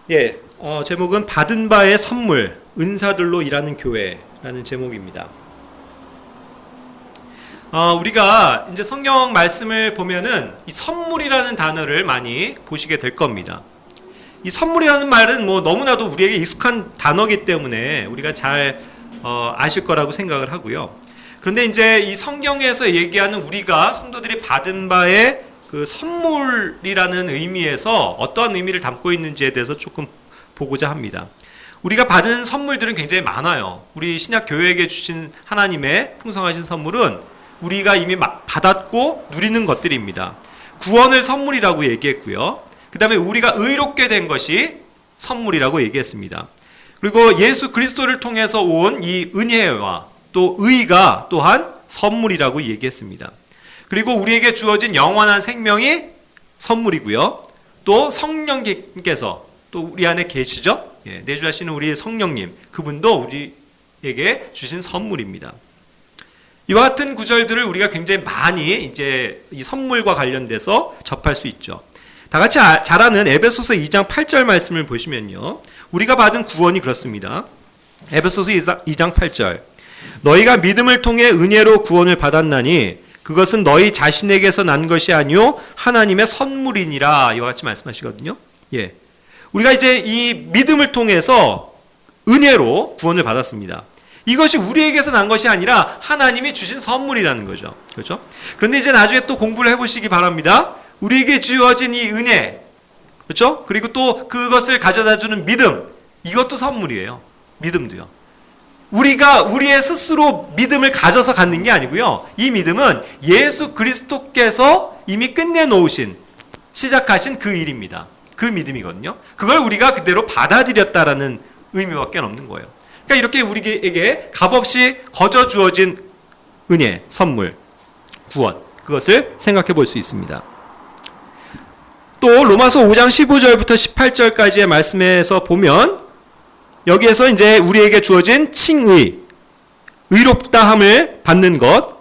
예, 제목은 받은 바의 선물, 은사들로 일하는 교회라는 제목입니다. 우리가 이제 성경 말씀을 보면은 이 선물이라는 단어를 많이 보시게 될 겁니다. 이 선물이라는 말은 뭐 너무나도 우리에게 익숙한 단어이기 때문에 우리가 잘 아실 거라고 생각을 하고요. 그런데 이제 이 성경에서 얘기하는 우리가 성도들이 받은 바의 그 선물이라는 의미에서 어떠한 의미를 담고 있는지에 대해서 조금 보고자 합니다. 우리가 받은 선물들은 굉장히 많아요. 우리 신약 교회에게 주신 하나님의 풍성하신 선물은 우리가 이미 받았고 누리는 것들입니다. 구원을 선물이라고 얘기했고요. 그 다음에 우리가 의롭게 된 것이 선물이라고 얘기했습니다. 그리고 예수 그리스도를 통해서 온 이 은혜와 또 의가 또한 선물이라고 얘기했습니다. 그리고 우리에게 주어진 영원한 생명이 선물이고요. 또 성령님께서 또 우리 안에 계시죠? 내주하시는 우리 성령님, 그분도 우리에게 주신 선물입니다. 이와 같은 구절들을 우리가 굉장히 많이 이제 이 선물과 관련돼서 접할 수 있죠. 다 같이 잘 아는 에베소서 2장 8절 말씀을 보시면요. 우리가 받은 구원이 그렇습니다. 에베소서 2장 8절. 너희가 믿음을 통해 은혜로 구원을 받았나니 그것은 너희 자신에게서 난 것이 아니요 하나님의 선물이니라. 이와 같이 말씀하시거든요. 예. 우리가 이제 이 믿음을 통해서 은혜로 구원을 받았습니다. 이것이 우리에게서 난 것이 아니라 하나님이 주신 선물이라는 거죠. 그렇죠? 그런데 이제 나중에 또 공부를 해보시기 바랍니다. 우리에게 주어진 이 은혜, 그렇죠? 그리고 또 그것을 가져다주는 믿음, 이것도 선물이에요. 믿음도요. 우리가 우리의 스스로 믿음을 가져서 갖는 게 아니고요. 이 믿음은 예수 그리스도께서 이미 끝내놓으신, 시작하신 그 일입니다. 그 믿음이거든요. 그걸 우리가 그대로 받아들였다라는 의미밖에 없는 거예요. 그러니까 이렇게 우리에게 값없이 거저 주어진 은혜, 선물, 구원, 그것을 생각해 볼 수 있습니다. 또 로마서 5장 15절부터 18절까지의 말씀에서 보면 여기에서 이제 우리에게 주어진 칭의, 의롭다함을 받는 것,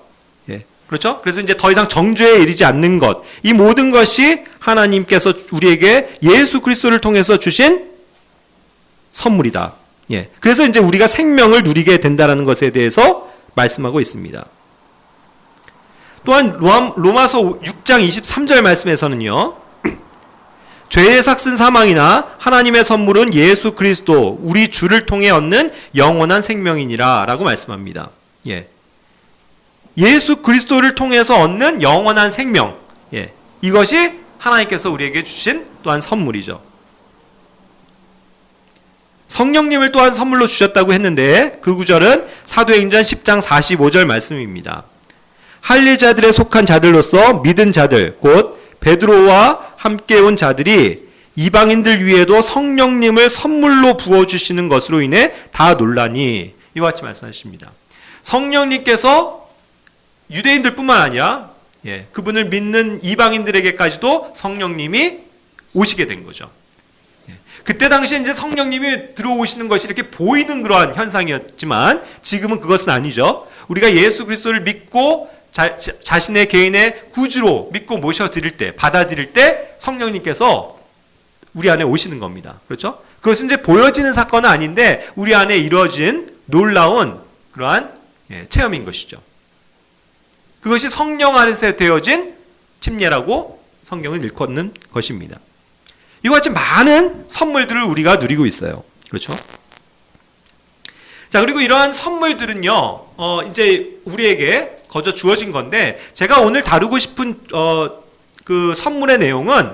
그렇죠? 그래서 이제 더 이상 정죄에 이르지 않는 것, 이 모든 것이 하나님께서 우리에게 예수 그리스도를 통해서 주신 선물이다. 그래서 이제 우리가 생명을 누리게 된다는 것에 대해서 말씀하고 있습니다. 또한 로마서 6장 23절 말씀에서는요. 죄의 삭슨 사망이나 하나님의 선물은 예수 그리스도 우리 주를 통해 얻는 영원한 생명이니라 라고 말씀합니다. 예수 그리스도를 통해서 얻는 영원한 생명, 이것이 하나님께서 우리에게 주신 또한 선물이죠. 성령님을 또한 선물로 주셨다고 했는데 그 구절은 사도행전 10장 45절 말씀입니다. 할례자들에 속한 자들로서 믿은 자들 곧 베드로와 함께 온 자들이 이방인들 위에도 성령님을 선물로 부어주시는 것으로 인해 다 놀라니, 이와 같이 말씀하십니다. 성령님께서 유대인들 뿐만 아니라 그분을 믿는 이방인들에게까지도 성령님이 오시게 된 거죠. 그때 당시에 이제 성령님이 들어오시는 것이 이렇게 보이는 그러한 현상이었지만 지금은 그것은 아니죠. 우리가 예수 그리스도를 믿고 자신의 개인의 구주로 믿고 모셔드릴 때, 받아들일 때 성령님께서 우리 안에 오시는 겁니다. 그렇죠? 그것은 이제 보여지는 사건은 아닌데 우리 안에 이루어진 놀라운 그러한 체험인 것이죠. 그것이 성령 안에서 되어진 침례라고 성경은 일컫는 것입니다. 이와 같이 많은 선물들을 우리가 누리고 있어요. 그렇죠? 자, 그리고 이러한 선물들은요, 이제 우리에게 거저 주어진 건데, 제가 오늘 다루고 싶은, 그 선물의 내용은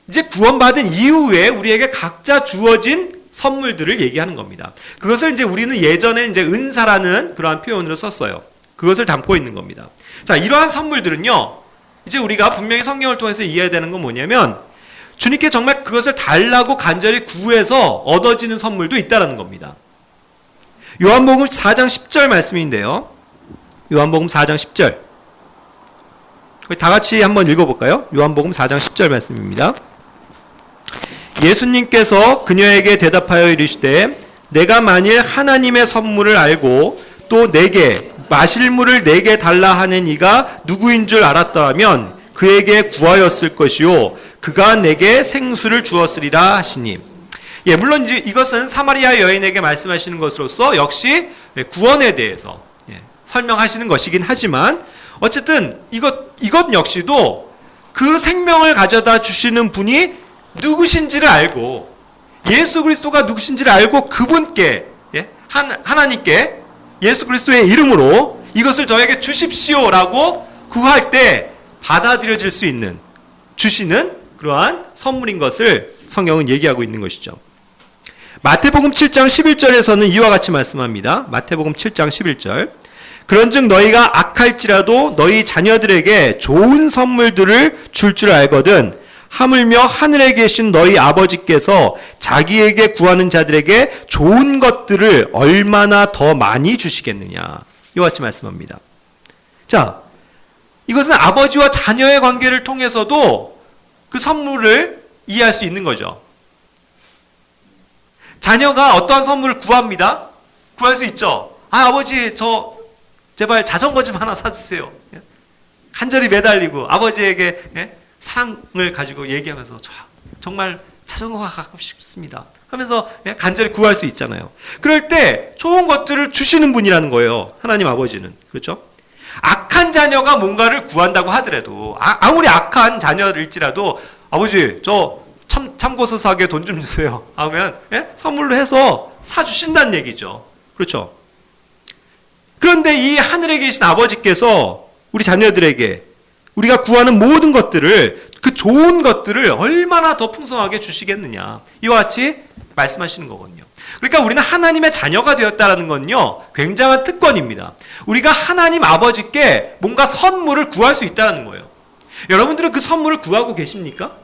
이제 구원받은 이후에 우리에게 각자 주어진 선물들을 얘기하는 겁니다. 그것을 이제 우리는 예전에 이제 은사라는 그러한 표현으로 썼어요. 그것을 담고 있는 겁니다. 자, 이러한 선물들은요, 이제 우리가 분명히 성경을 통해서 이해해야 되는 건 뭐냐면, 주님께 정말 그것을 달라고 간절히 구해서 얻어지는 선물도 있다는 겁니다. 요한복음 4장 10절 말씀인데요. 요한복음 4장 10절. 다 같이 한번 읽어볼까요? 요한복음 4장 10절 말씀입니다. 예수님께서 그녀에게 대답하여 이르시되 내가 만일 하나님의 선물을 알고 또 내게 마실 물을 내게 달라 하는 이가 누구인 줄 알았다면 그에게 구하였을 것이요 그가 내게 생수를 주었으리라 하시니. 예, 물론 이제 이것은 사마리아 여인에게 말씀하시는 것으로서 역시 구원에 대해서 설명하시는 것이긴 하지만 어쨌든 이것 역시도 그 생명을 가져다 주시는 분이 누구신지를 알고 예수 그리스도가 누구신지를 알고 그분께 하나님께 예수 그리스도의 이름으로 이것을 저에게 주십시오라고 구할 때 받아들여질 수 있는 주시는 그러한 선물인 것을 성경은 얘기하고 있는 것이죠. 마태복음 7장 11절에서는 이와 같이 말씀합니다. 마태복음 7장 11절. 그런즉 너희가 악할지라도 너희 자녀들에게 좋은 선물들을 줄 알거든 하물며 하늘에 계신 너희 아버지께서 자기에게 구하는 자들에게 좋은 것들을 얼마나 더 많이 주시겠느냐. 이와 같이 말씀합니다. 자, 이것은 아버지와 자녀의 관계를 통해서도 그 선물을 이해할 수 있는 거죠. 자녀가 어떠한 선물을 구합니다. 구할 수 있죠. 아버지 저 제발 자전거 좀 하나 사주세요. 간절히 매달리고 아버지에게 사랑을 가지고 얘기하면서 정말 자전거가 갖고 싶습니다 하면서 간절히 구할 수 있잖아요. 그럴 때 좋은 것들을 주시는 분이라는 거예요. 하나님 아버지는. 그렇죠? 악한 자녀가 뭔가를 구한다고 하더라도 아무리 악한 자녀일지라도 아버지 저 참고서 사게 돈 좀 주세요 하면 선물로 해서 사주신다는 얘기죠. 그렇죠? 그런데 이 하늘에 계신 아버지께서 우리 자녀들에게 우리가 구하는 모든 것들을 그 좋은 것들을 얼마나 더 풍성하게 주시겠느냐. 이와 같이 말씀하시는 거거든요. 그러니까 우리는 하나님의 자녀가 되었다는 건요. 굉장한 특권입니다. 우리가 하나님 아버지께 뭔가 선물을 구할 수 있다는 거예요. 여러분들은 그 선물을 구하고 계십니까?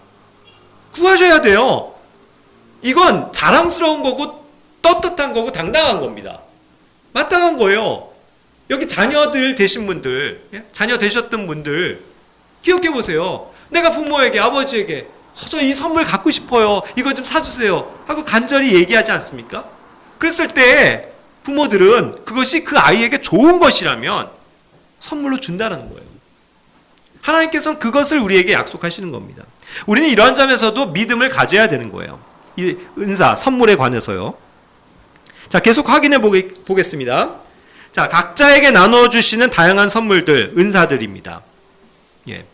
구하셔야 돼요. 이건 자랑스러운 거고 떳떳한 거고 당당한 겁니다. 마땅한 거예요. 여기 자녀들 되신 분들, 자녀 되셨던 분들 기억해 보세요. 내가 부모에게 아버지에게 저 이 선물 갖고 싶어요. 이거 좀 사주세요 하고 간절히 얘기하지 않습니까? 그랬을 때 부모들은 그것이 그 아이에게 좋은 것이라면 선물로 준다는 거예요. 하나님께서는 그것을 우리에게 약속하시는 겁니다. 우리는 이러한 점에서도 믿음을 가져야 되는 거예요. 이 은사, 선물에 관해서요. 자, 계속 확인해 보겠습니다. 자, 각자에게 나눠주시는 다양한 선물들, 은사들입니다. 예.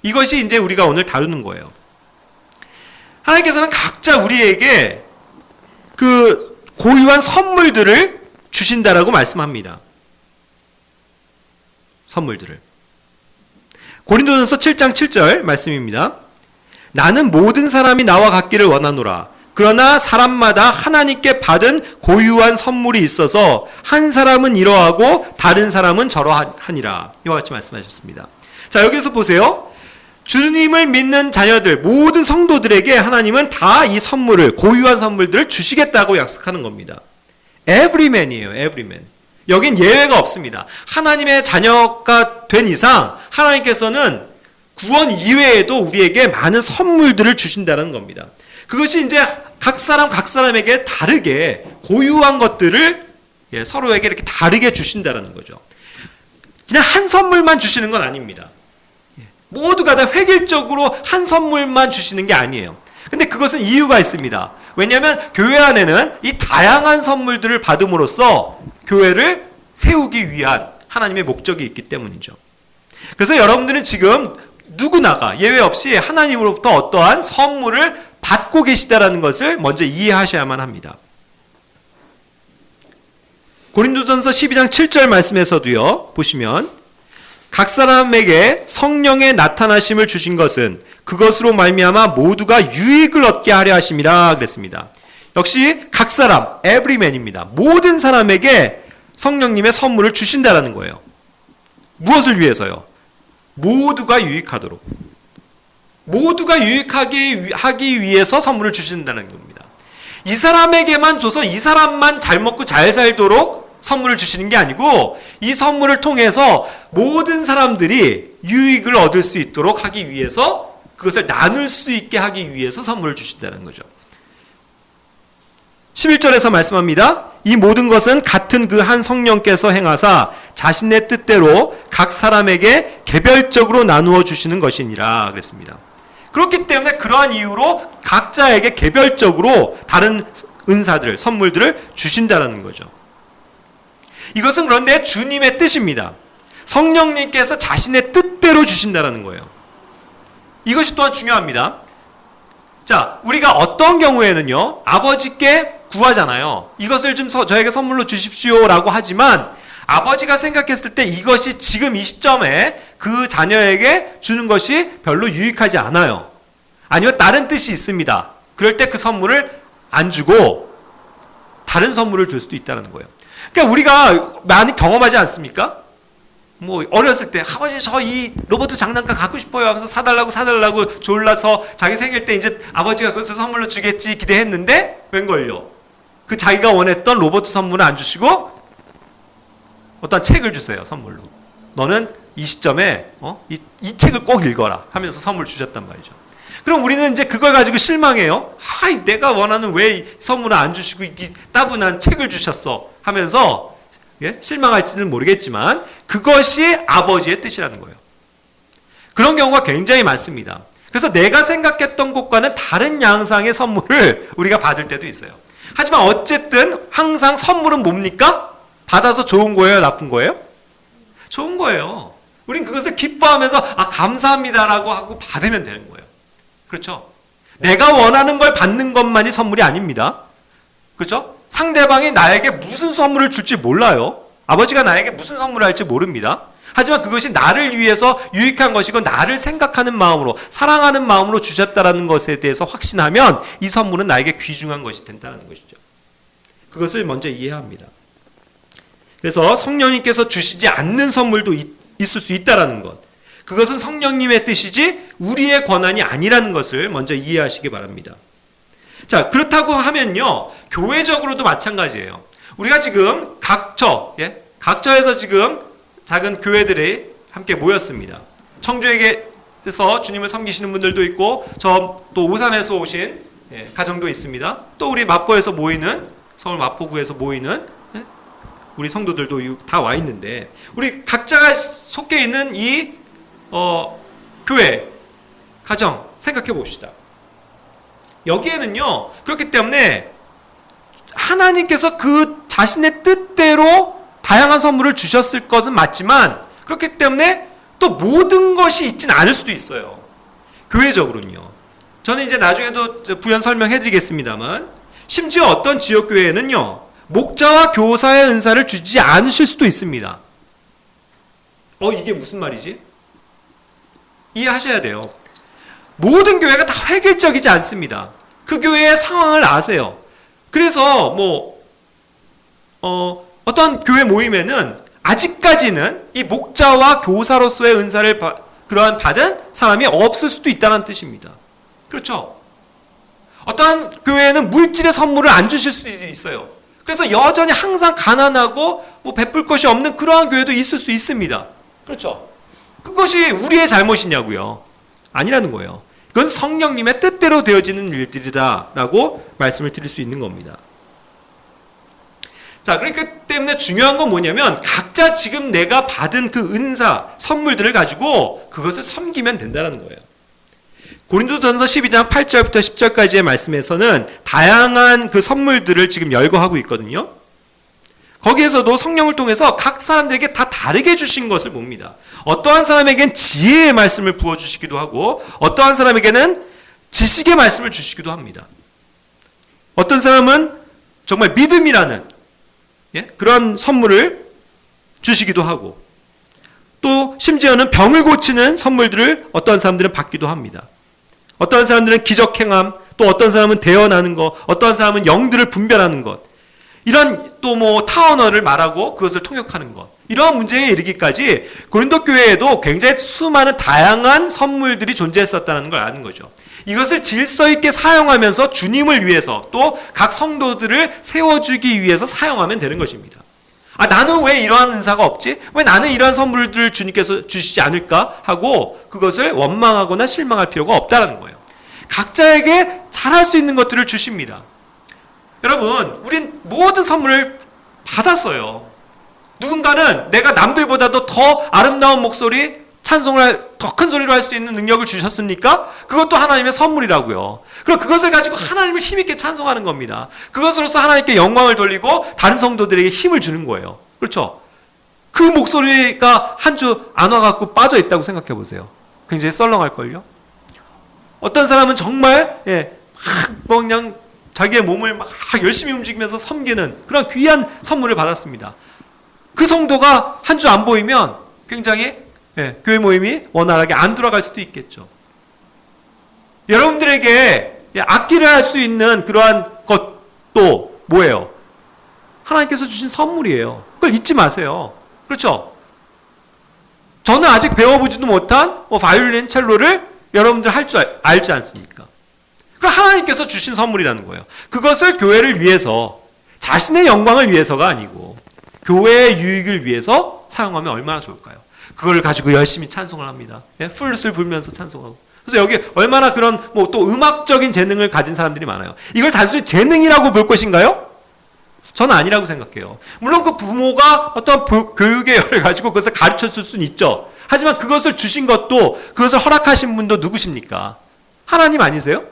이것이 이제 우리가 오늘 다루는 거예요. 하나님께서는 각자 우리에게 그 고유한 선물들을 주신다라고 말씀합니다. 선물들을. 고린도전서 7장 7절 말씀입니다. 나는 모든 사람이 나와 같기를 원하노라. 그러나 사람마다 하나님께 받은 고유한 선물이 있어서 한 사람은 이러하고 다른 사람은 저러하니라. 이와 같이 말씀하셨습니다. 자, 여기서 보세요. 주님을 믿는 자녀들, 모든 성도들에게 하나님은 다 이 선물을, 고유한 선물들을 주시겠다고 약속하는 겁니다. Everyman이에요. Everyman. 여긴 예외가 없습니다. 하나님의 자녀가 된 이상 하나님께서는 구원 이외에도 우리에게 많은 선물들을 주신다는 겁니다. 그것이 이제 각 사람에게 다르게 고유한 것들을 서로에게 이렇게 다르게 주신다는 거죠. 그냥 한 선물만 주시는 건 아닙니다. 모두가 다 획일적으로 한 선물만 주시는 게 아니에요. 근데 그것은 이유가 있습니다. 왜냐하면 교회 안에는 이 다양한 선물들을 받음으로써 교회를 세우기 위한 하나님의 목적이 있기 때문이죠. 그래서 여러분들은 지금 누구나가 예외 없이 하나님으로부터 어떠한 선물을 받고 계시다라는 것을 먼저 이해하셔야만 합니다. 고린도전서 12장 7절 말씀에서도요. 보시면 각 사람에게 성령의 나타나심을 주신 것은 그것으로 말미암아 모두가 유익을 얻게 하려 하심이라 그랬습니다. 역시 각 사람, everyman입니다. 모든 사람에게 성령님의 선물을 주신다라는 거예요. 무엇을 위해서요? 모두가 유익하도록. 모두가 유익하기 위해서 선물을 주신다는 겁니다. 이 사람에게만 줘서 이 사람만 잘 먹고 잘 살도록 선물을 주시는 게 아니고 이 선물을 통해서 모든 사람들이 유익을 얻을 수 있도록 하기 위해서 그것을 나눌 수 있게 하기 위해서 선물을 주신다는 거죠. 11절에서 말씀합니다. 이 모든 것은 같은 그 한 성령께서 행하사 자신의 뜻대로 각 사람에게 개별적으로 나누어 주시는 것이니라 그랬습니다. 그렇기 때문에 그러한 이유로 각자에게 개별적으로 다른 은사들, 선물들을 주신다는 거죠. 이것은 그런데 주님의 뜻입니다. 성령님께서 자신의 뜻대로 주신다는 거예요. 이것이 또한 중요합니다. 자, 우리가 어떤 경우에는요, 아버지께 구하잖아요. 이것을 좀 저에게 선물로 주십시오라고 하지만 아버지가 생각했을 때 이것이 지금 이 시점에 그 자녀에게 주는 것이 별로 유익하지 않아요. 아니면 다른 뜻이 있습니다. 그럴 때 그 선물을 안 주고 다른 선물을 줄 수도 있다는 거예요. 그러니까 우리가 많이 경험하지 않습니까? 뭐 어렸을 때 아버지 저 이 로봇 장난감 갖고 싶어요 하면서 사달라고 졸라서 자기 생일 때 이제 아버지가 그것을 선물로 주겠지 기대했는데 웬걸요? 그 자기가 원했던 로봇 선물을 안 주시고 어떤 책을 주세요, 선물로. 너는 이 시점에 이 책을 꼭 읽어라 하면서 선물 주셨단 말이죠. 그럼 우리는 이제 그걸 가지고 실망해요. 내가 원하는 왜 선물을 안 주시고 이 따분한 책을 주셨어 하면서 실망할지는 모르겠지만 그것이 아버지의 뜻이라는 거예요. 그런 경우가 굉장히 많습니다. 그래서 내가 생각했던 것과는 다른 양상의 선물을 우리가 받을 때도 있어요. 하지만 어쨌든 항상 선물은 뭡니까? 받아서 좋은 거예요, 나쁜 거예요? 좋은 거예요. 우린 그것을 기뻐하면서 감사합니다라고 하고 받으면 되는 거예요. 그렇죠? 내가 원하는 걸 받는 것만이 선물이 아닙니다. 그렇죠? 상대방이 나에게 무슨 선물을 줄지 몰라요. 아버지가 나에게 무슨 선물을 할지 모릅니다. 하지만 그것이 나를 위해서 유익한 것이고 나를 생각하는 마음으로 사랑하는 마음으로 주셨다는 것에 대해서 확신하면 이 선물은 나에게 귀중한 것이 된다는 것이죠. 그것을 먼저 이해해야 합니다. 그래서 성령님께서 주시지 않는 선물도 있을 수 있다는 것. 그것은 성령님의 뜻이지 우리의 권한이 아니라는 것을 먼저 이해하시기 바랍니다. 자, 그렇다고 하면요, 교회적으로도 마찬가지예요. 우리가 지금 각처에서 지금 작은 교회들이 함께 모였습니다. 청주에게서 주님을 섬기시는 분들도 있고, 또 오산에서 오신 가정도 있습니다. 또 우리 마포에서 모이는, 서울 마포구에서 모이는 우리 성도들도 다 와 있는데, 우리 각자가 속해 있는 이 교회, 가정 생각해 봅시다. 여기에는요, 그렇기 때문에 하나님께서 그 자신의 뜻대로 다양한 선물을 주셨을 것은 맞지만 그렇기 때문에 또 모든 것이 있진 않을 수도 있어요. 교회적으로는요. 저는 이제 나중에도 부연 설명해 드리겠습니다만 심지어 어떤 지역교회에는요, 목자와 교사의 은사를 주지 않으실 수도 있습니다. 이게 무슨 말이지? 이해하셔야 돼요. 모든 교회가 다 획일적이지 않습니다. 그 교회의 상황을 아세요. 그래서 어떤 교회 모임에는 아직까지는 이 목자와 교사로서의 은사를 그러한 받은 사람이 없을 수도 있다는 뜻입니다. 그렇죠? 어떠한 교회에는 물질의 선물을 안 주실 수도 있어요. 그래서 여전히 항상 가난하고 베풀 것이 없는 그러한 교회도 있을 수 있습니다. 그렇죠? 그것이 우리의 잘못이냐고요? 아니라는 거예요. 그건 성령님의 뜻대로 되어지는 일들이다라고 말씀을 드릴 수 있는 겁니다. 자, 그렇기 때문에 중요한 건 뭐냐면 각자 지금 내가 받은 그 은사, 선물들을 가지고 그것을 섬기면 된다는 거예요. 고린도전서 12장 8절부터 10절까지의 말씀에서는 다양한 그 선물들을 지금 열거하고 있거든요. 거기에서도 성령을 통해서 각 사람들에게 다 다르게 주신 것을 봅니다. 어떠한 사람에게는 지혜의 말씀을 부어주시기도 하고 어떠한 사람에게는 지식의 말씀을 주시기도 합니다. 어떤 사람은 정말 믿음이라는 그런 선물을 주시기도 하고 또 심지어는 병을 고치는 선물들을 어떤 사람들은 받기도 합니다. 어떤 사람들은 기적행함, 또 어떤 사람은 대언하는 것, 어떤 사람은 영들을 분별하는 것, 이런 또 타언어를 말하고 그것을 통역하는 것, 이러한 문제에 이르기까지 고린도 교회에도 굉장히 수많은 다양한 선물들이 존재했었다는 걸 아는 거죠. 이것을 질서 있게 사용하면서 주님을 위해서 또 각 성도들을 세워주기 위해서 사용하면 되는 것입니다. 나는 왜 이러한 은사가 없지? 왜 나는 이러한 선물들을 주님께서 주시지 않을까? 하고 그것을 원망하거나 실망할 필요가 없다는 거예요. 각자에게 잘할 수 있는 것들을 주십니다. 여러분, 우린 모든 선물을 받았어요. 누군가는 내가 남들보다도 더 아름다운 목소리, 찬송을 더 큰 소리로 할 수 있는 능력을 주셨습니까? 그것도 하나님의 선물이라고요. 그리고 그것을 가지고 하나님을 힘있게 찬송하는 겁니다. 그것으로서 하나님께 영광을 돌리고 다른 성도들에게 힘을 주는 거예요. 그렇죠? 그 목소리가 한 주 안 와갖고 빠져 있다고 생각해 보세요. 굉장히 썰렁할걸요? 어떤 사람은 정말 뭐 그냥 자기의 몸을 막 열심히 움직이면서 섬기는 그런 귀한 선물을 받았습니다. 그 성도가 한 주 안 보이면 굉장히 교회 모임이 원활하게 안 돌아갈 수도 있겠죠. 여러분들에게 악기를 할 수 있는 그러한 것도 뭐예요? 하나님께서 주신 선물이에요. 그걸 잊지 마세요. 그렇죠? 저는 아직 배워보지도 못한 바이올린, 첼로를 여러분들 할 줄 알지 않습니까? 그 하나님께서 주신 선물이라는 거예요. 그것을 교회를 위해서, 자신의 영광을 위해서가 아니고 교회의 유익을 위해서 사용하면 얼마나 좋을까요? 그걸 가지고 열심히 찬송을 합니다. 플룻을 불면서 찬송하고. 그래서 여기 얼마나 그런 또 음악적인 재능을 가진 사람들이 많아요. 이걸 단순히 재능이라고 볼 것인가요? 저는 아니라고 생각해요. 물론 그 부모가 어떤 교육의 열을 가지고 그것을 가르쳤을 수는 있죠. 하지만 그것을 주신 것도, 그것을 허락하신 분도 누구십니까? 하나님 아니세요?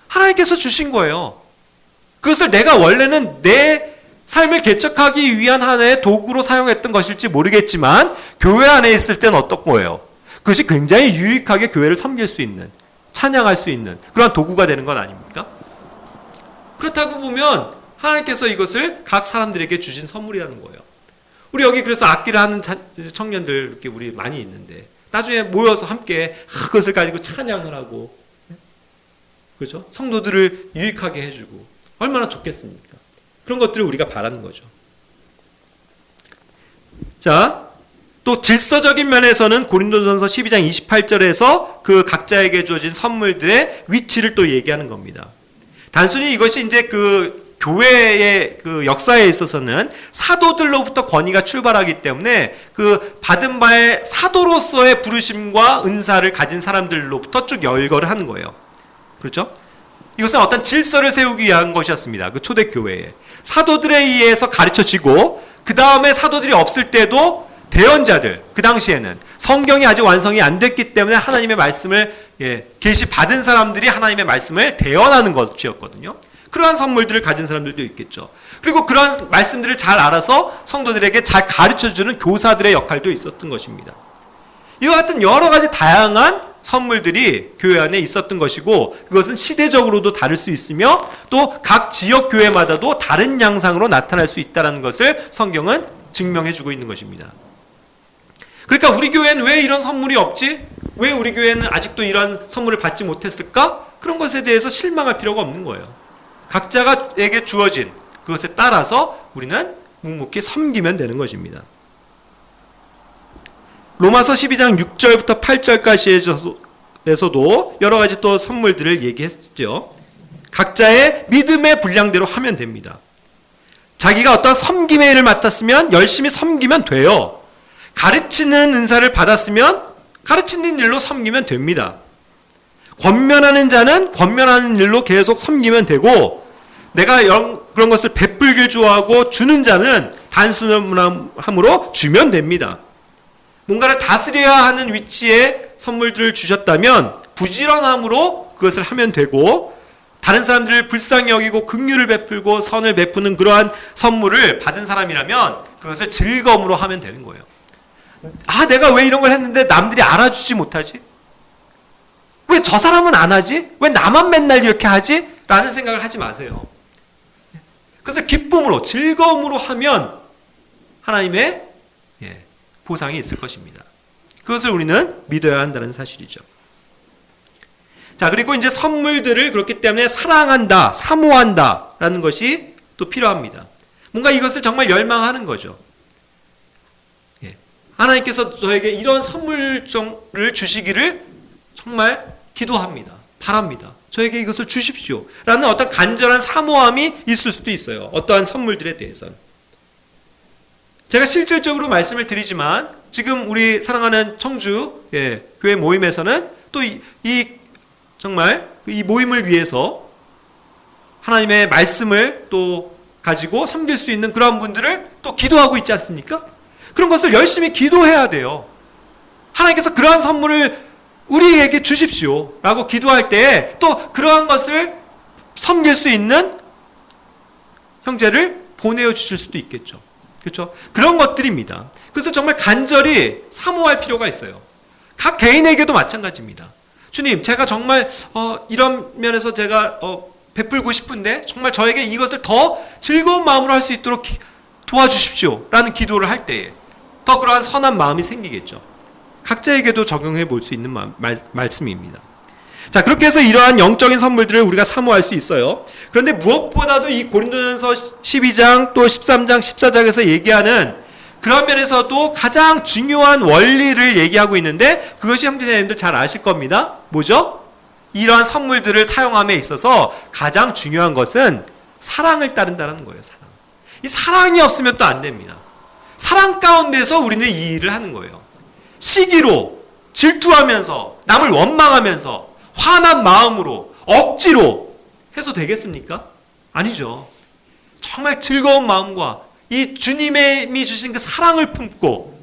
하나님께서 주신 거예요. 그것을 내가 원래는 내 삶을 개척하기 위한 하나의 도구로 사용했던 것일지 모르겠지만 교회 안에 있을 땐 어떤 거예요? 그것이 굉장히 유익하게 교회를 섬길 수 있는, 찬양할 수 있는 그런 도구가 되는 건 아닙니까? 그렇다고 보면 하나님께서 이것을 각 사람들에게 주신 선물이라는 거예요. 우리 여기 그래서 악기를 하는 청년들 이렇게 우리 많이 있는데 나중에 모여서 함께 그것을 가지고 찬양을 하고, 그렇죠? 성도들을 유익하게 해주고 얼마나 좋겠습니까? 그런 것들을 우리가 바라는 거죠. 자, 또 질서적인 면에서는 고린도전서 12장 28절에서 그 각자에게 주어진 선물들의 위치를 또 얘기하는 겁니다. 단순히 이것이 이제 그 교회의 그 역사에 있어서는 사도들로부터 권위가 출발하기 때문에 그 받은 바의 사도로서의 부르심과 은사를 가진 사람들로부터 쭉 열거를 하는 거예요. 그렇죠? 이것은 어떤 질서를 세우기 위한 것이었습니다. 그 초대교회에. 사도들에 의해서 가르쳐지고, 그 다음에 사도들이 없을 때도 대언자들, 그 당시에는 성경이 아직 완성이 안 됐기 때문에 하나님의 말씀을 계시 받은 사람들이 하나님의 말씀을 대언하는 것이었거든요. 그러한 선물들을 가진 사람들도 있겠죠. 그리고 그러한 말씀들을 잘 알아서 성도들에게 잘 가르쳐주는 교사들의 역할도 있었던 것입니다. 이와 같은 여러 가지 다양한 선물들이 교회 안에 있었던 것이고, 그것은 시대적으로도 다를 수 있으며 또 각 지역 교회마다도 다른 양상으로 나타날 수 있다는 것을 성경은 증명해주고 있는 것입니다. 그러니까 우리 교회는 왜 이런 선물이 없지? 왜 우리 교회는 아직도 이런 선물을 받지 못했을까? 그런 것에 대해서 실망할 필요가 없는 거예요. 각자에게 주어진 그것에 따라서 우리는 묵묵히 섬기면 되는 것입니다. 로마서 12장 6절부터 8절까지에서도 여러 가지 또 선물들을 얘기했죠. 각자의 믿음의 분량대로 하면 됩니다. 자기가 어떤 섬김의 일을 맡았으면 열심히 섬기면 돼요. 가르치는 은사를 받았으면 가르치는 일로 섬기면 됩니다. 권면하는 자는 권면하는 일로 계속 섬기면 되고, 내가 그런 것을 베풀길 좋아하고 주는 자는 단순함으로 주면 됩니다. 뭔가를 다스려야 하는 위치에 선물들을 주셨다면 부지런함으로 그것을 하면 되고, 다른 사람들을 불쌍히 여기고 긍휼을 베풀고 선을 베푸는 그러한 선물을 받은 사람이라면 그것을 즐거움으로 하면 되는 거예요. 아, 내가 왜 이런 걸 했는데 남들이 알아주지 못하지? 왜 저 사람은 안 하지? 왜 나만 맨날 이렇게 하지? 라는 생각을 하지 마세요. 그래서 기쁨으로, 즐거움으로 하면 하나님의 보상이 있을 것입니다. 그것을 우리는 믿어야 한다는 사실이죠. 자, 그리고 이제 선물들을 그렇기 때문에 사랑한다, 사모한다 라는 것이 또 필요합니다. 뭔가 이것을 정말 열망하는 거죠. 하나님께서 저에게 이런 선물을 주시기를 정말 기도합니다. 바랍니다. 저에게 이것을 주십시오. 라는 어떤 간절한 사모함이 있을 수도 있어요. 어떠한 선물들에 대해서는. 제가 실질적으로 말씀을 드리지만 지금 우리 사랑하는 청주 교회 모임에서는 또 정말 이 모임을 위해서 하나님의 말씀을 또 가지고 섬길 수 있는 그런 분들을 또 기도하고 있지 않습니까? 그런 것을 열심히 기도해야 돼요. 하나님께서 그러한 선물을 우리에게 주십시오 라고 기도할 때 또 그러한 것을 섬길 수 있는 형제를 보내어 주실 수도 있겠죠. 그렇죠? 그런 것들입니다. 그래서 정말 간절히 사모할 필요가 있어요. 각 개인에게도 마찬가지입니다. 주님, 제가 정말 이런 면에서 제가 베풀고 싶은데 정말 저에게 이것을 더 즐거운 마음으로 할 수 있도록 도와주십시오 라는 기도를 할 때에 더 그러한 선한 마음이 생기겠죠. 각자에게도 적용해 볼 수 있는 말씀입니다. 자, 그렇게 해서 이러한 영적인 선물들을 우리가 사모할 수 있어요. 그런데 무엇보다도 이 고린도전서 12장 또 13장 14장에서 얘기하는 그런 면에서도 가장 중요한 원리를 얘기하고 있는데 그것이 형제자매님들 잘 아실 겁니다. 뭐죠? 이러한 선물들을 사용함에 있어서 가장 중요한 것은 사랑을 따른다는 거예요. 사랑. 이 사랑이 없으면 또 안 됩니다. 사랑 가운데서 우리는 이 일을 하는 거예요. 시기로, 질투하면서, 남을 원망하면서, 화난 마음으로, 억지로 해서 되겠습니까? 아니죠. 정말 즐거운 마음과 이 주님이 주신 그 사랑을 품고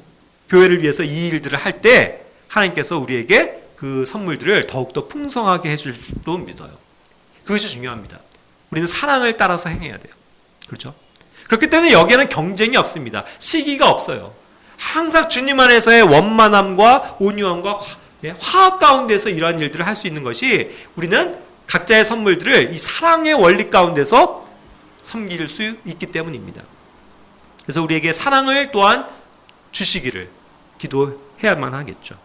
교회를 위해서 이 일들을 할 때 하나님께서 우리에게 그 선물들을 더욱더 풍성하게 해줄 줄도 믿어요. 그것이 중요합니다. 우리는 사랑을 따라서 행해야 돼요. 그렇죠? 그렇기 때문에 여기에는 경쟁이 없습니다. 시기가 없어요. 항상 주님 안에서의 원만함과 온유함과 화합 가운데서 이러한 일들을 할 수 있는 것이 우리는 각자의 선물들을 이 사랑의 원리 가운데서 섬길 수 있기 때문입니다. 그래서 우리에게 사랑을 또한 주시기를 기도해야만 하겠죠.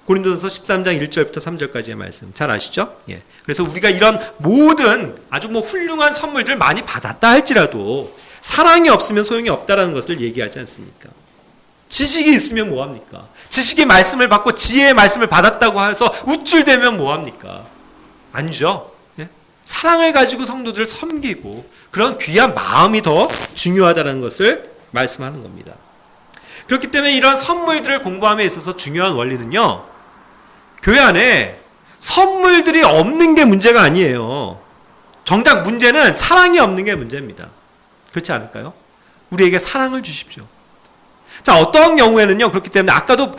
고린도전서 13장 1절부터 3절까지의 말씀 잘 아시죠? 예. 그래서 우리가 이런 모든 아주 훌륭한 선물들 많이 받았다 할지라도 사랑이 없으면 소용이 없다라는 것을 얘기하지 않습니까? 지식이 있으면 뭐합니까? 지식의 말씀을 받고 지혜의 말씀을 받았다고 해서 우쭐대면 뭐합니까? 아니죠. 예? 사랑을 가지고 성도들을 섬기고 그런 귀한 마음이 더 중요하다는 것을 말씀하는 겁니다. 그렇기 때문에 이런 선물들을 공부함에 있어서 중요한 원리는요. 교회 안에 선물들이 없는 게 문제가 아니에요. 정작 문제는 사랑이 없는 게 문제입니다. 그렇지 않을까요? 우리에게 사랑을 주십시오. 자, 어떤 경우에는요. 그렇기 때문에 아까도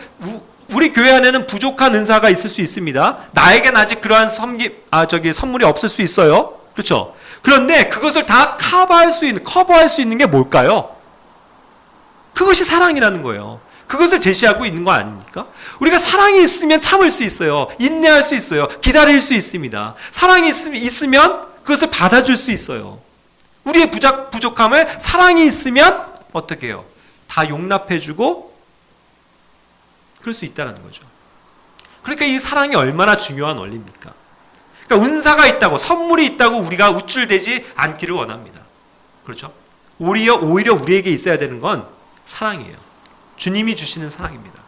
우리 교회 안에는 부족한 은사가 있을 수 있습니다. 나에겐 아직 그러한 선물이 없을 수 있어요. 그렇죠? 그런데 그것을 다 커버할 수 있는 게 뭘까요? 그것이 사랑이라는 거예요. 그것을 제시하고 있는 거 아닙니까? 우리가 사랑이 있으면 참을 수 있어요. 인내할 수 있어요. 기다릴 수 있습니다. 사랑이 있으면 그것을 받아줄 수 있어요. 우리의 부족함을 사랑이 있으면 어떻게 해요? 다 용납해주고 그럴 수 있다는 거죠. 그러니까 이 사랑이 얼마나 중요한 원리입니까? 그러니까 은사가 있다고 선물이 있다고 우리가 우쭐대지 않기를 원합니다. 그렇죠? 오히려 우리에게 있어야 되는 건 사랑이에요. 주님이 주시는 사랑입니다.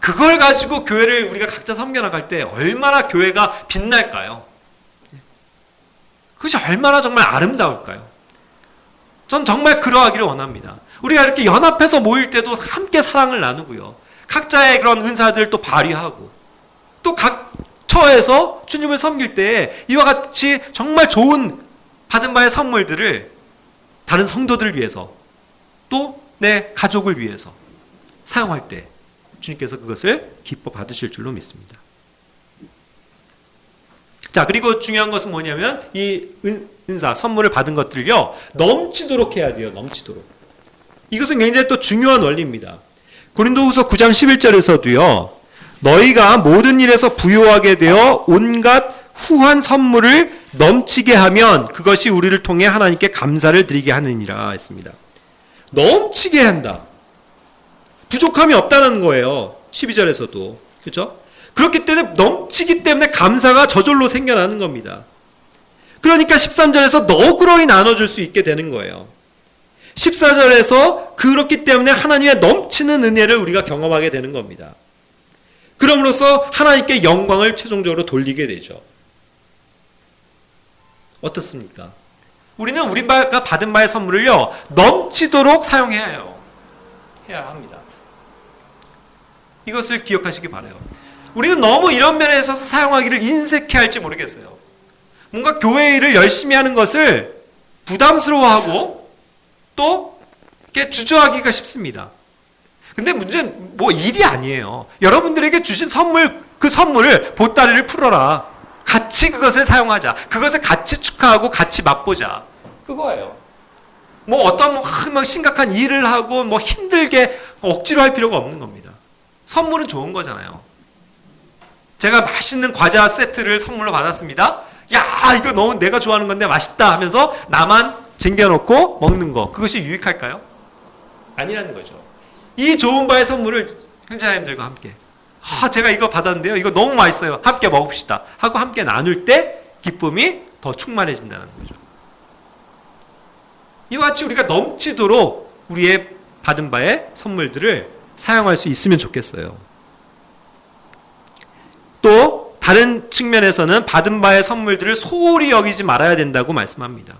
그걸 가지고 교회를 우리가 각자 섬겨나갈 때 얼마나 교회가 빛날까요? 그것이 얼마나 정말 아름다울까요? 전 정말 그러하기를 원합니다. 우리가 이렇게 연합해서 모일 때도 함께 사랑을 나누고요. 각자의 그런 은사들을 또 발휘하고 또 각 처에서 주님을 섬길 때 이와 같이 정말 좋은 받은 바의 선물들을 다른 성도들을 위해서 또 내 가족을 위해서 사용할 때 주님께서 그것을 기뻐 받으실 줄로 믿습니다. 자, 그리고 중요한 것은 뭐냐면 이 은사, 선물을 받은 것들을요 넘치도록 해야 돼요. 넘치도록. 이것은 굉장히 또 중요한 원리입니다. 고린도후서 9장 11절에서도요 너희가 모든 일에서 부요하게 되어 온갖 후한 선물을 넘치게 하면 그것이 우리를 통해 하나님께 감사를 드리게 하느니라 했습니다. 넘치게 한다. 부족함이 없다는 거예요. 12절에서도. 그렇죠? 그렇기 때문에 넘치기 때문에 감사가 저절로 생겨나는 겁니다. 그러니까 13절에서 너그러이 나눠줄 수 있게 되는 거예요. 14절에서 그렇기 때문에 하나님의 넘치는 은혜를 우리가 경험하게 되는 겁니다. 그럼으로써 하나님께 영광을 최종적으로 돌리게 되죠. 어떻습니까? 우리는 우리가 받은 바의 선물을요 넘치도록 사용해야 해요. 해야 합니다. 이것을 기억하시기 바라요. 우리는 너무 이런 면에 있어서 사용하기를 인색해할지 모르겠어요. 뭔가 교회 일을 열심히 하는 것을 부담스러워하고 또 이렇게 주저하기가 쉽습니다. 근데 문제는 뭐 일이 아니에요. 여러분들에게 주신 선물, 그 선물을 보따리를 풀어라. 같이 그것을 사용하자. 그것을 같이 축하하고 같이 맛보자. 그거예요. 뭐 어떤 막 심각한 일을 하고 뭐 힘들게 억지로 할 필요가 없는 겁니다. 선물은 좋은 거잖아요. 제가 맛있는 과자 세트를 선물로 받았습니다. 야, 이거 너무 내가 좋아하는 건데 맛있다 하면서 나만 쟁겨놓고 먹는 거. 그것이 유익할까요? 아니라는 거죠. 이 좋은 바의 선물을 형제자매들과 함께, 제가 이거 받았는데요. 이거 너무 맛있어요. 함께 먹읍시다. 하고 함께 나눌 때 기쁨이 더 충만해진다는 거죠. 이와 같이 우리가 넘치도록 우리의 받은 바의 선물들을 사용할 수 있으면 좋겠어요. 또 다른 측면에서는 받은 바의 선물들을 소홀히 여기지 말아야 된다고 말씀합니다.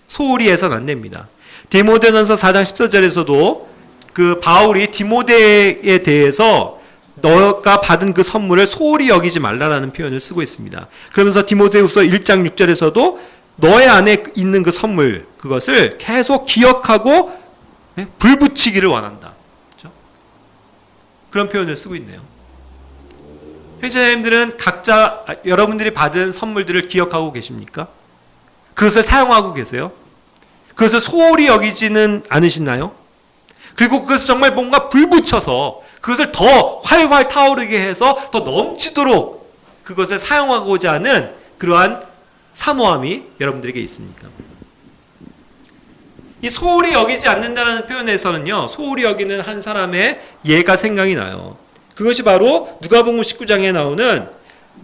소홀히 해서는 안 됩니다. 디모데전서 4장 14절에서도 그 바울이 디모데에 대해서 너가 받은 그 선물을 소홀히 여기지 말라라는 표현을 쓰고 있습니다. 그러면서 디모데후서 1장 6절에서도 너의 안에 있는 그 선물, 그것을 계속 기억하고 불붙이기를 원한다. 그렇죠? 그런 표현을 쓰고 있네요. 형제자매님들은 각자 여러분들이 받은 선물들을 기억하고 계십니까? 그것을 사용하고 계세요? 그것을 소홀히 여기지는 않으시나요? 그리고 그것을 정말 뭔가 불붙여서 그것을 더 활활 타오르게 해서 더 넘치도록 그것을 사용하고자 하는 그러한 사모함이 여러분들에게 있습니까? 이 소홀히 여기지 않는다는 표현에서는요, 소홀히 여기는 한 사람의 예가 생각이 나요. 그것이 바로 누가복음 19장에 나오는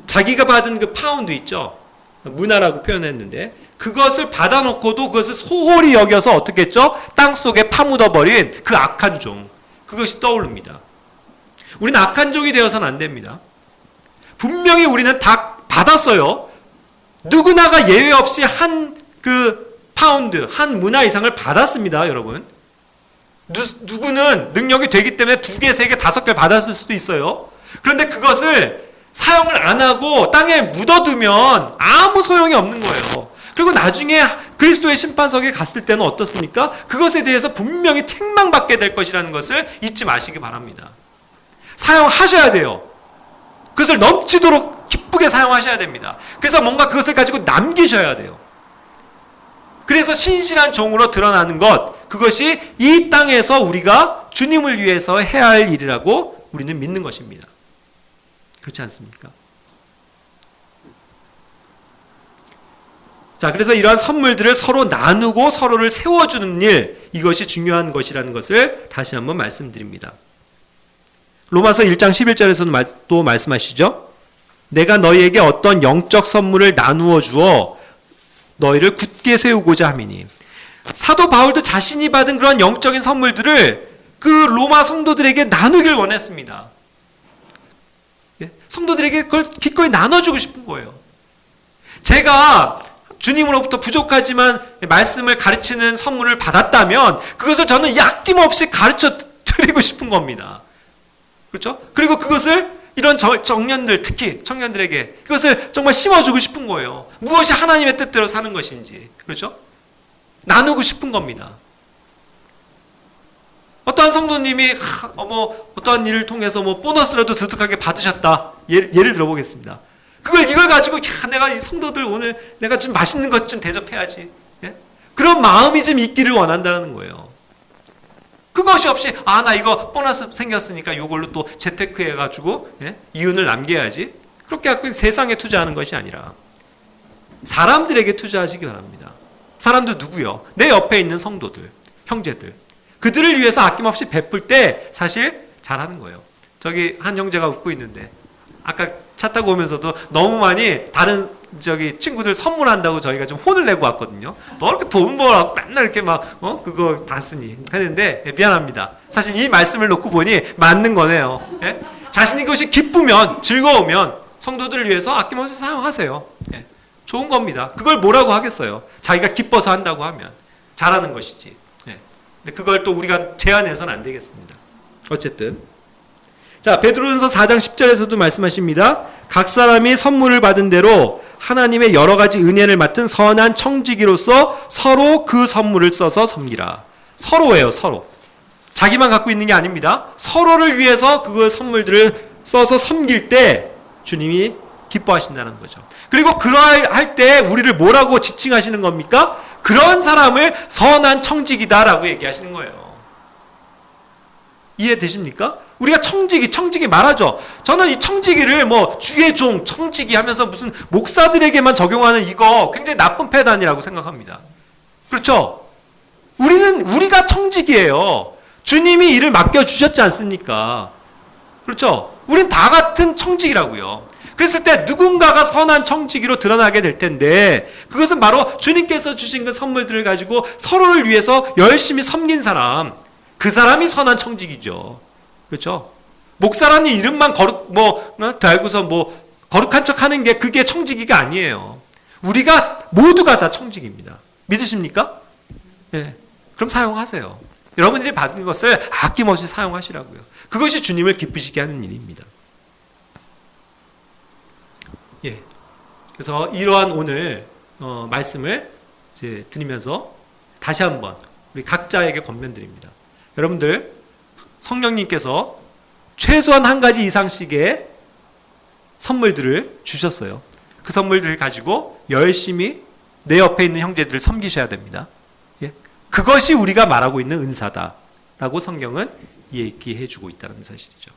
자기가 받은 그 파운드 있죠. 문화라고 표현했는데 그것을 받아놓고도 그것을 소홀히 여겨서 어떻게 했죠? 땅속에 파묻어버린 그 악한 종. 그것이 떠오릅니다. 우리는 악한 종이 되어서는 안 됩니다. 분명히 우리는 다 받았어요. 누구나가 예외 없이 한 그 파운드, 한 문화 이상을 받았습니다, 여러분. 누구는 능력이 되기 때문에 2개, 3개, 5개 받았을 수도 있어요. 그런데 그것을 사용을 안 하고 땅에 묻어두면 아무 소용이 없는 거예요. 그리고 나중에 그리스도의 심판석에 갔을 때는 어떻습니까? 그것에 대해서 분명히 책망받게 될 것이라는 것을 잊지 마시기 바랍니다. 사용하셔야 돼요. 그것을 넘치도록 기쁘게 사용하셔야 됩니다. 그래서 뭔가 그것을 가지고 남기셔야 돼요. 그래서 신실한 종으로 드러나는 것, 그것이 이 땅에서 우리가 주님을 위해서 해야 할 일이라고 우리는 믿는 것입니다. 그렇지 않습니까? 자, 그래서 이러한 선물들을 서로 나누고 서로를 세워주는 일, 이것이 중요한 것이라는 것을 다시 한번 말씀드립니다. 로마서 1장 11절에서도 또 말씀하시죠. 내가 너희에게 어떤 영적 선물을 나누어 주어 너희를 굳게 세우고자 함이니. 사도 바울도 자신이 받은 그런 영적인 선물들을 그 로마 성도들에게 나누길 원했습니다. 성도들에게 그걸 기꺼이 나눠주고 싶은 거예요. 제가 주님으로부터 부족하지만 말씀을 가르치는 선물을 받았다면 그것을 저는 아낌없이 가르쳐 드리고 싶은 겁니다. 그렇죠? 그리고 그것을 이런 청년들, 특히 청년들에게 그것을 정말 심어주고 싶은 거예요. 무엇이 하나님의 뜻대로 사는 것인지. 그렇죠? 나누고 싶은 겁니다. 어떠한 성도님이 어떠한 일을 통해서 보너스라도 득득하게 받으셨다. 예를 들어보겠습니다. 이걸 가지고 내가 이 성도들 오늘 내가 좀 맛있는 것 좀 대접해야지. 예? 그런 마음이 좀 있기를 원한다는 거예요. 그것이 없이 나 이거 보너스 생겼으니까 이걸로 또 재테크해가지고 이윤을 남겨야지. 그렇게 갖고 세상에 투자하는 것이 아니라 사람들에게 투자하시기 바랍니다. 사람들 누구요? 내 옆에 있는 성도들, 형제들. 그들을 위해서 아낌없이 베풀 때 사실 잘하는 거예요. 저기 한 형제가 웃고 있는데 아까 차 타고 오면서도 너무 많이 다른 친구들 선물한다고 저희가 좀 혼을 내고 왔거든요. 너 이렇게 돈 벌어 맨날 이렇게 그거 다 쓰니 했는데 미안합니다. 사실 이 말씀을 놓고 보니 맞는 거네요. 예? 자신이 그것이 기쁘면 즐거우면 성도들을 위해서 아낌없이 사용하세요. 예? 좋은 겁니다. 그걸 뭐라고 하겠어요. 자기가 기뻐서 한다고 하면 잘하는 것이지. 예? 근데 그걸 또 우리가 제한해서는 안 되겠습니다. 어쨌든 자, 베드로전서 4장 10절에서도 말씀하십니다. 각 사람이 선물을 받은 대로 하나님의 여러 가지 은혜를 맡은 선한 청지기로서 서로 그 선물을 써서 섬기라. 서로예요, 서로. 자기만 갖고 있는 게 아닙니다. 서로를 위해서 그 선물들을 써서 섬길 때 주님이 기뻐하신다는 거죠. 그리고 그러할 때 우리를 뭐라고 지칭하시는 겁니까? 그런 사람을 선한 청지기다라고 얘기하시는 거예요. 이해되십니까? 우리가 청지기 말하죠. 저는 이 청지기를 뭐 주의 종, 청지기 하면서 무슨 목사들에게만 적용하는 이거 굉장히 나쁜 패단이라고 생각합니다. 그렇죠? 우리가 청지기예요. 주님이 일을 맡겨주셨지 않습니까? 그렇죠? 우린 다 같은 청지기라고요. 그랬을 때 누군가가 선한 청지기로 드러나게 될 텐데 그것은 바로 주님께서 주신 그 선물들을 가지고 서로를 위해서 열심히 섬긴 사람, 그 사람이 선한 청지기죠. 그렇죠? 목사라는 이름만 달고서 거룩한 척 하는 게 그게 청지기가 아니에요. 우리가 모두가 다 청지기입니다. 믿으십니까? 예. 그럼 사용하세요. 여러분들이 받은 것을 아낌없이 사용하시라고요. 그것이 주님을 기쁘시게 하는 일입니다. 예. 그래서 이러한 오늘 말씀을 이제 드리면서 다시 한번 우리 각자에게 권면드립니다. 여러분들 성령님께서 최소한 한 가지 이상씩의 선물들을 주셨어요. 그 선물들을 가지고 열심히 내 옆에 있는 형제들을 섬기셔야 됩니다. 예. 그것이 우리가 말하고 있는 은사다라고 성경은 얘기해 주고 있다는 사실이죠.